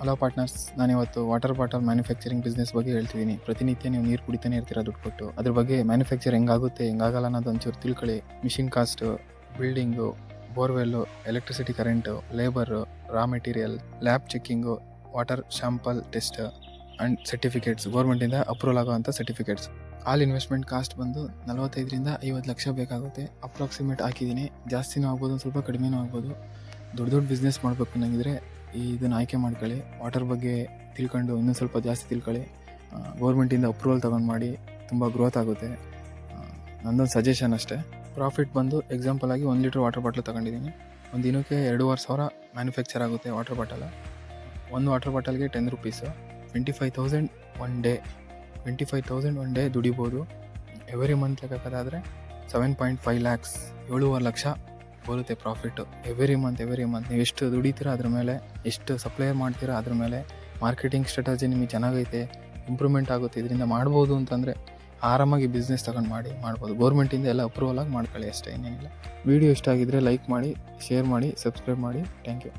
Hello partners, ನಾನಿವತ್ತು water bottle manufacturing business ಬಗ್ಗೆ ಹೇಳ್ತಿದ್ದೀನಿ. ಪ್ರತಿನಿತ್ಯ ನೀವು ನೀರು ಕುಡಿತಾನೆ ಇರ್ತೀರ ದುಡ್ಡು ಕೊಟ್ಟು. ಅದ್ರ ಬಗ್ಗೆ ಮ್ಯಾನುಫ್ಯಾಕ್ಚರ್ ಹೆಂಗಾಗುತ್ತೆ ಹೆಂಗಾಗಲ್ಲ ಅನ್ನೋದು ಒಂಚೂರು ತಿಳ್ಕೊಳ್ಳಿ. Machine cost, building, borewell, electricity current, labour, raw material, lab checking, water sample test and certificates, ಗೌರ್ಮೆಂಟಿಂದ ಅಪ್ರೂವಲ್ ಆಗೋವಂಥ ಸರ್ಟಿಫಿಕೇಟ್ಸ್. ಆಲ್ ಇನ್ವೆಸ್ಟ್ಮೆಂಟ್ ಕಾಸ್ಟ್ ಬಂದು 45ರಿಂದ 50 ಲಕ್ಷ ಬೇಕಾಗುತ್ತೆ. ಅಪ್ರಾಕ್ಸಿಮೇಟ್ ಹಾಕಿದ್ದೀನಿ. ಜಾಸ್ತಿನೂ ಆಗ್ಬೋದು, ಸ್ವಲ್ಪ ಕಡಿಮೆನೂ ಆಗ್ಬೋದು. ದೊಡ್ಡ ಬಿಸ್ನೆಸ್ ಮಾಡಬೇಕು ಅನ್ನಂಗಿದ್ರೆ ಇದನ್ನು ಆಯ್ಕೆ ಮಾಡ್ಕೊಳ್ಳಿ. ವಾಟರ್ ಬಗ್ಗೆ ತಿಳ್ಕೊಂಡು ಇನ್ನೂ ಸ್ವಲ್ಪ ಜಾಸ್ತಿ ತಿಳ್ಕೊಳ್ಳಿ. ಗೌರ್ಮೆಂಟಿಂದ ಅಪ್ರೂವಲ್ ತೊಗೊಂಡು ಮಾಡಿ, ತುಂಬ ಗ್ರೋತ್ ಆಗುತ್ತೆ. ನಂದೊಂದು ಸಜೆಷನ್ ಅಷ್ಟೇ. ಪ್ರಾಫಿಟ್ ಬಂದು ಎಕ್ಸಾಂಪಲ್ ಆಗಿ 1 ಲೀಟ್ರ್ ವಾಟರ್ ಬಾಟ್ಲು ತೊಗೊಂಡಿದ್ದೀನಿ. ಒಂದು ದಿನಕ್ಕೆ 2,500 ಮ್ಯಾನುಫ್ಯಾಕ್ಚರ್ ಆಗುತ್ತೆ ವಾಟರ್ ಬಾಟಲ್. ಒಂದು ವಾಟರ್ ಬಾಟಲ್ಗೆ 10 rupees. 25,000 one day. 25,000 one day ದುಡಿಬೋದು. ಎವ್ರಿ ಮಂತ್ ಲೆಕ್ಕದಾದರೆ 7.5 ಲ್ಯಾಕ್ಸ್, 7.5 ಲಕ್ಷ ಬರುತ್ತೆ ಪ್ರಾಫಿಟ್ಟು. ಎವ್ರಿ ಮಂತ್ ನೀವು ಎಷ್ಟು ದುಡಿತೀರ ಅದ್ರ ಮೇಲೆ, ಎಷ್ಟು ಸಪ್ಲೈ ಮಾಡ್ತೀರಾ ಅದ್ರ ಮೇಲೆ. ಮಾರ್ಕೆಟಿಂಗ್ ಸ್ಟ್ರಾಟಜಿ ನಿಮಗೆ ಚೆನ್ನಾಗೈತೆ, ಇಂಪ್ರೂವ್ಮೆಂಟ್ ಆಗುತ್ತೆ, ಇದರಿಂದ ಮಾಡ್ಬೋದು ಅಂತಂದರೆ ಆರಾಮಾಗಿ ಬಿಸ್ನೆಸ್ ತಗೊಂಡು ಮಾಡ್ಬೋದು. ಗೌರ್ಮೆಂಟಿಂದ ಎಲ್ಲ ಅಪ್ರೂವಲ್ ಆಗಿ ಮಾಡ್ಕೊಳ್ಳಿ ಅಷ್ಟೇ, ಇನ್ನೇನಿಲ್ಲ. ವಿಡಿಯೋ ಇಷ್ಟ ಆಗಿದ್ದರೆ ಲೈಕ್ ಮಾಡಿ, ಶೇರ್ ಮಾಡಿ, ಸಬ್ಸ್ಕ್ರೈಬ್ ಮಾಡಿ. Thank you.